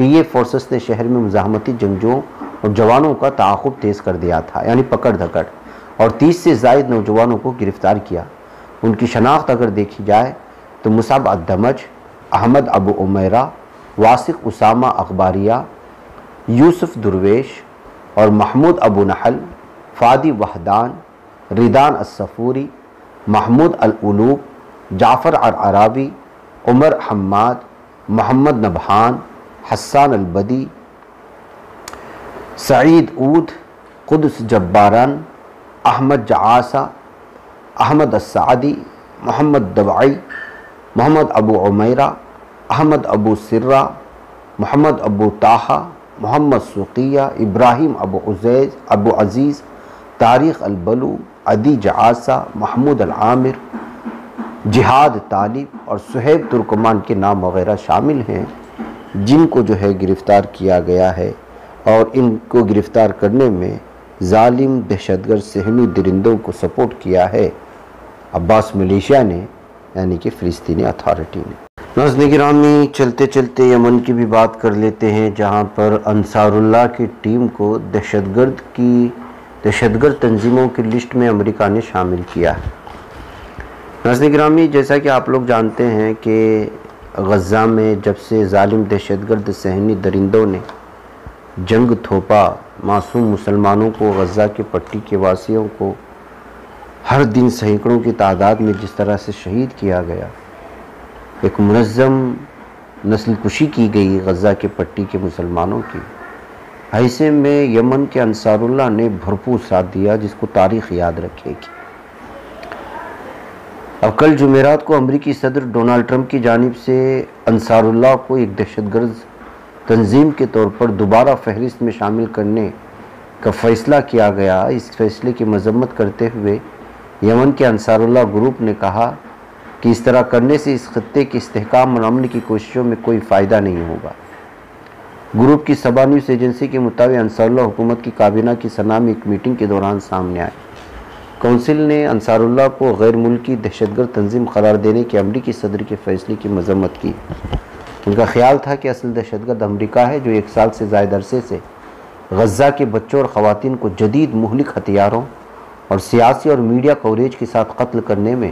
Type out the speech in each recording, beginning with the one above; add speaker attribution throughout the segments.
Speaker 1: PA forces نے شہر میں مزاحمتی جنگجوؤں اور جوانوں کا تعاقب تیز کر دیا تھا، یعنی پکڑ دھکڑ، اور 30 سے زائد نوجوانوں کو گرفتار کیا۔ ان کی شناخت اگر دیکھی جائے تو مصعب الدمج، احمد ابو عمیرہ، واثق اسامہ اخباریہ، یوسف درویش اور محمود ابو نحل، فادی وحدان، ریدان الصفوری، محمود العلوب، جعفر عرعراوی، عمر حماد، محمد نبہان، حسان البدی، سعید عود، قدس جباران، احمد جعاسہ، احمد السعدی، محمد دبعی، محمد ابو عمیرہ، احمد ابو سرہ، محمد ابو طاہا، محمد سقیہ، ابراہیم ابو عزیز، طارق البلو، عدی جعاسہ، محمود العامر، جہاد طالب اور صہیب ترکمان کے نام وغیرہ شامل ہیں، جن کو جو ہے گرفتار کیا گیا ہے، اور ان کو گرفتار کرنے میں ظالم دہشت گرد صہیونی درندوں کو سپورٹ کیا ہے عباس ملیشیا نے، یعنی کہ فلسطینی اتھارٹی نے۔ ناظرین گرامی، چلتے چلتے یمن کی بھی بات کر لیتے ہیں، جہاں پر انصار اللہ کی ٹیم کو دہشت گرد تنظیموں کی لسٹ میں امریکہ نے شامل کیا ہے۔ ناظرین گرامی، جیسا کہ آپ لوگ جانتے ہیں کہ غزہ میں جب سے ظالم دہشت گرد صہیونی درندوں نے جنگ تھوپا، معصوم مسلمانوں کو، غزہ کی پٹی کے واسیوں کو ہر دن سینکڑوں کی تعداد میں جس طرح سے شہید کیا گیا، ایک منظم نسل کشی کی گئی غزہ کے پٹی کے مسلمانوں کی، ایسے میں یمن کے انصار اللہ نے بھرپور ساتھ دیا، جس کو تاریخ یاد رکھے گی۔ اب کل جمعرات کو امریکی صدر ڈونلڈ ٹرمپ کی جانب سے انصار اللہ کو ایک دہشت گرد تنظیم کے طور پر دوبارہ فہرست میں شامل کرنے کا فیصلہ کیا گیا۔ اس فیصلے کی مذمت کرتے ہوئے یمن کے انصار اللہ گروپ نے کہا کہ اس طرح کرنے سے اس خطے کے استحکام اور امن کی کوششوں میں کوئی فائدہ نہیں ہوگا۔ گروپ کی سبا نیوز ایجنسی کے مطابق انصار اللہ حکومت کی کابینہ کی سنا میں ایک میٹنگ کے دوران سامنے آئے۔ کونسل نے انصار اللہ کو غیر ملکی دہشت گرد تنظیم قرار دینے کے امریکی صدر کے فیصلے کی مذمت کی۔ ان کا خیال تھا کہ اصل دہشت گرد امریکہ ہے، جو 1 سال سے زائد عرصے سے غزہ کے بچوں اور خواتین کو جدید مہلک ہتھیاروں اور سیاسی اور میڈیا کوریج کے ساتھ قتل کرنے میں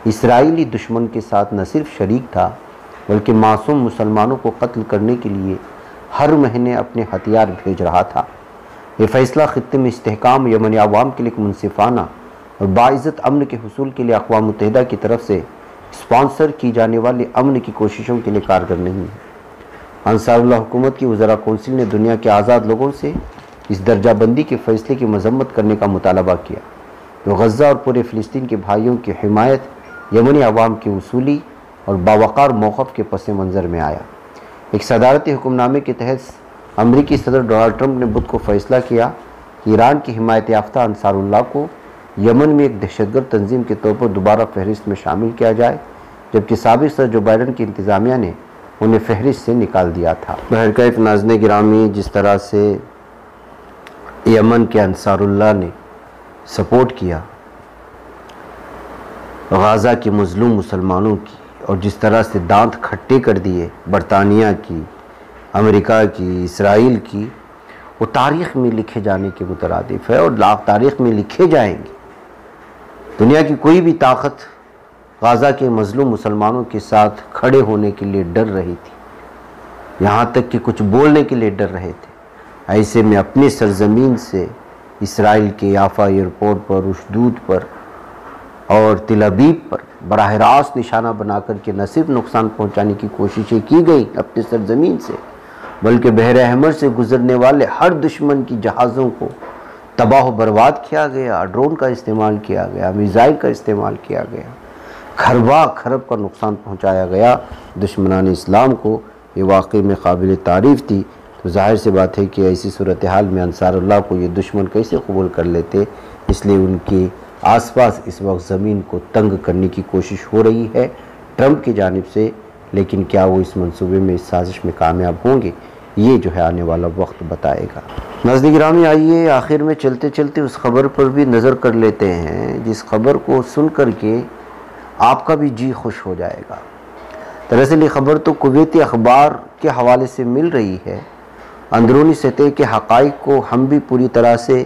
Speaker 1: اسرائیلی دشمن کے ساتھ نہ صرف شریک تھا، بلکہ معصوم مسلمانوں کو قتل کرنے کے لیے ہر مہینے اپنے ہتھیار بھیج رہا تھا۔ یہ فیصلہ خطے میں استحکام، یمنی عوام کے لیے ایک منصفانہ اور باعزت امن کے حصول کے لیے اقوام متحدہ کی طرف سے اسپانسر کی جانے والی امن کی کوششوں کے لیے کارگر نہیں ہے۔ انصار اللہ حکومت کی وزراء کونسل نے دنیا کے آزاد لوگوں سے اس درجہ بندی کے فیصلے کی مذمت کرنے کا مطالبہ کیا، جو غزہ اور پورے فلسطین کے بھائیوں کی حمایت، یمنی عوام کے اصولی اور باوقار موقف کے پس منظر میں آیا۔ ایک صدارتی حکم نامے کے تحت امریکی صدر ڈونلڈ ٹرمپ نے بدھ کو فیصلہ کیا کہ ایران کی حمایت یافتہ انصار اللہ کو یمن میں ایک دہشت گرد تنظیم کے طور پر دوبارہ فہرست میں شامل کیا جائے، جبکہ سابق صدر جو بائیڈن کی انتظامیہ نے انہیں فہرست سے نکال دیا تھا۔ بہرکیف ناظرین گرامی، جس طرح سے یمن کے انصار اللہ نے سپورٹ کیا غزہ کے مظلوم مسلمانوں کی، اور جس طرح سے دانت کھٹے کر دیے برطانیہ کی، امریکہ کی، اسرائیل کی، وہ تاریخ میں لکھے جانے کے مترادف ہے، اور تاریخ میں لکھے جائیں گے۔ دنیا کی کوئی بھی طاقت غزہ کے مظلوم مسلمانوں کے ساتھ کھڑے ہونے کے لیے ڈر رہی تھی، یہاں تک کہ کچھ بولنے کے لیے ڈر رہے تھے۔ ایسے میں اپنی سرزمین سے اسرائیل کے یافا ایئرپورٹ پر، اشدود پر اور تل ابیب پر براہ راست نشانہ بنا کر کے نہ صرف نقصان پہنچانے کی کوششیں کی گئی اپنی سرزمین سے، بلکہ بحر احمر سے گزرنے والے ہر دشمن کی جہازوں کو تباہ و برباد کیا گیا، ڈرون کا استعمال کیا گیا، میزائل کا استعمال کیا گیا، کھربا کھرب کا نقصان پہنچایا گیا دشمنان اسلام کو۔ یہ واقعی میں قابل تعریف تھی۔ تو ظاہر سی بات ہے کہ ایسی صورتحال میں انصار اللہ کو یہ دشمن کیسے قبول کر لیتے، اس لیے ان کے آس پاس اس وقت زمین کو تنگ کرنے کی کوشش ہو رہی ہے ٹرمپ کی جانب سے، لیکن کیا وہ اس منصوبے میں، اس سازش میں کامیاب ہوں گے، یہ جو ہے آنے والا وقت بتائے گا۔ ناظرین گرامی، آئیے آخر میں چلتے چلتے اس خبر پر بھی نظر کر لیتے ہیں، جس خبر کو سن کر کے آپ کا بھی جی خوش ہو جائے گا۔ دراصل یہ خبر تو کویتی اخبار کے حوالے سے مل رہی ہے۔ اندرونی سطح کے حقائق کو ہم بھی پوری طرح سے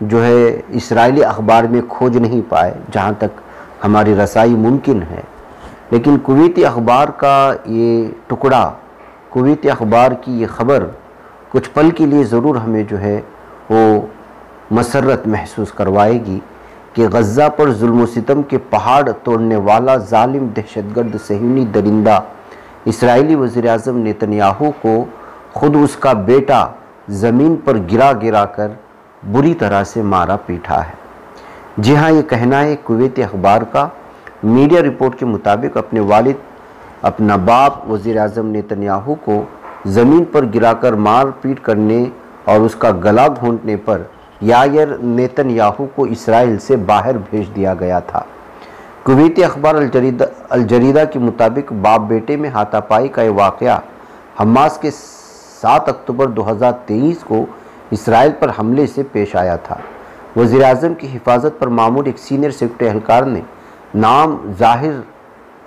Speaker 1: جو ہے اسرائیلی اخبار میں کھوج نہیں پائے جہاں تک ہماری رسائی ممکن ہے، لیکن کویتی اخبار کا یہ ٹکڑا، کویتی اخبار کی یہ خبر کچھ پل کے لیے ضرور ہمیں جو ہے وہ مسرت محسوس کروائے گی کہ غزہ پر ظلم و ستم کے پہاڑ توڑنے والا ظالم دہشت گرد صہیونی درندہ اسرائیلی وزیر اعظم نیتنیاہو کو خود اس کا بیٹا زمین پر گرا گرا کر بری طرح سے مارا پیٹا ہے۔ جی ہاں، یہ کہنا ہے کویتی اخبار کا۔ میڈیا رپورٹ کے مطابق اپنے والد، اپنا باپ وزیر اعظم نیتنیاہو کو زمین پر گرا کر مار پیٹ کرنے اور اس کا گلا گھونٹنے پر یائر نیتنیاہو کو اسرائیل سے باہر بھیج دیا گیا تھا۔ کویتی اخبار الجریدہ کے مطابق باپ بیٹے میں ہاتھا پائی کا یہ واقعہ حماس کے 7 اکتوبر 2023 کو اسرائیل پر حملے سے پیش آیا تھا۔ وزیر اعظم کی حفاظت پر مامور ایک سینئر سیکورٹی اہلکار نے نام ظاہر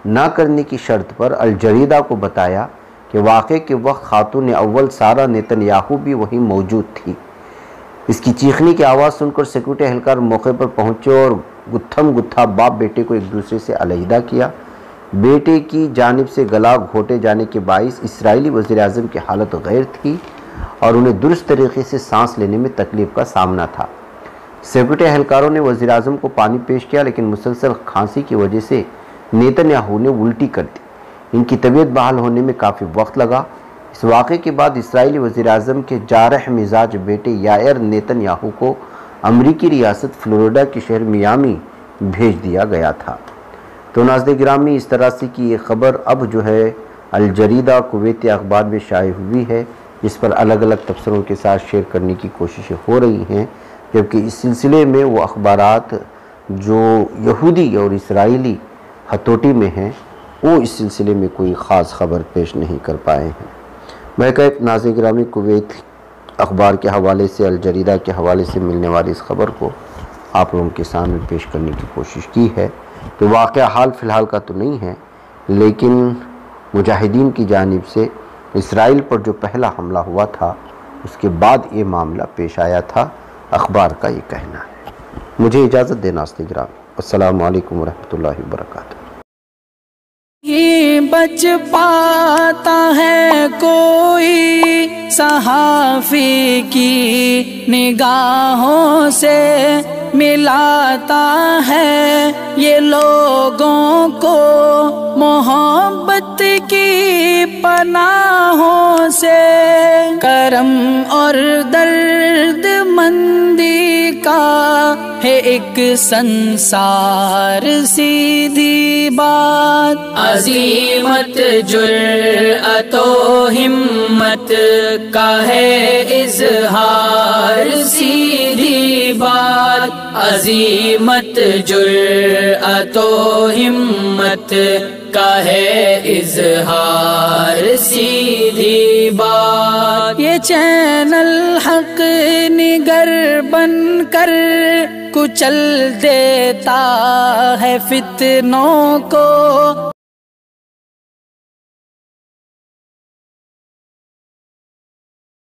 Speaker 1: نہ کرنے کی شرط پر الجریدہ کو بتایا کہ واقعے کے وقت خاتون اول سارہ نیتنیاہو بھی وہیں موجود تھی۔ اس کی چیخنے کی آواز سن کر سیکورٹی اہلکار موقع پر پہنچے اور گتھم گتھا باپ بیٹے کو ایک دوسرے سے علیحدہ کیا۔ بیٹے کی جانب سے گلا گھونٹے جانے کے باعث اسرائیلی وزیر اعظم کی حالت غیر تھی اور انہیں درست طریقے سے سانس لینے میں تکلیف کا سامنا تھا۔ سیکورٹی اہلکاروں نے وزیر اعظم کو پانی پیش کیا، لیکن مسلسل کھانسی کی وجہ سے نیتنیاہو نے الٹی کر دی۔ ان کی طبیعت بحال ہونے میں کافی وقت لگا۔ اس واقعے کے بعد اسرائیلی وزیر اعظم کے جارح مزاج بیٹے یائر نیتنیاہو کو امریکی ریاست فلوریڈا کے شہر میامی بھیج دیا گیا تھا۔ تو ناظرین گرامی، اس طرح سے کی یہ خبر اب جو ہے الجریدہ کویتی اخبار میں شائع ہوئی ہے، جس پر الگ الگ تبصروں کے ساتھ شیئر کرنے کی کوششیں ہو رہی ہیں، جبکہ اس سلسلے میں وہ اخبارات جو یہودی اور اسرائیلی ہتھوٹی میں ہیں وہ اس سلسلے میں کوئی خاص خبر پیش نہیں کر پائے ہیں۔ میں ناظرین گرامی، کویت اخبار کے حوالے سے، الجریدہ کے حوالے سے ملنے والی اس خبر کو آپ لوگوں کے سامنے پیش کرنے کی کوشش کی ہے کہ واقعہ حال فی الحال کا تو نہیں ہے، لیکن مجاہدین کی جانب سے اسرائیل پر جو پہلا حملہ ہوا تھا اس کے بعد یہ معاملہ پیش آیا تھا، اخبار کا یہ کہنا ہے۔ مجھے اجازت دیں ناظرین گرامی، السلام علیکم ورحمۃ اللہ وبرکاتہ۔
Speaker 2: یہ بچ پاتا ہے کوئی صحافی کی نگاہوں سے، ملاتا ہے یہ لوگوں کو محبت کی پناہوں سے، کرم اور درد مندی کا ہے ایک سنسار، سیدھی بات عزیمت جرأت و ہمت کا ہے اظہار، سیدھی بات عزیمت جرأت و ہمت کا ہے اظہار، سیدھی بات۔ یہ چینل حق نگر بن کر کچل دیتا ہے فتنوں کو،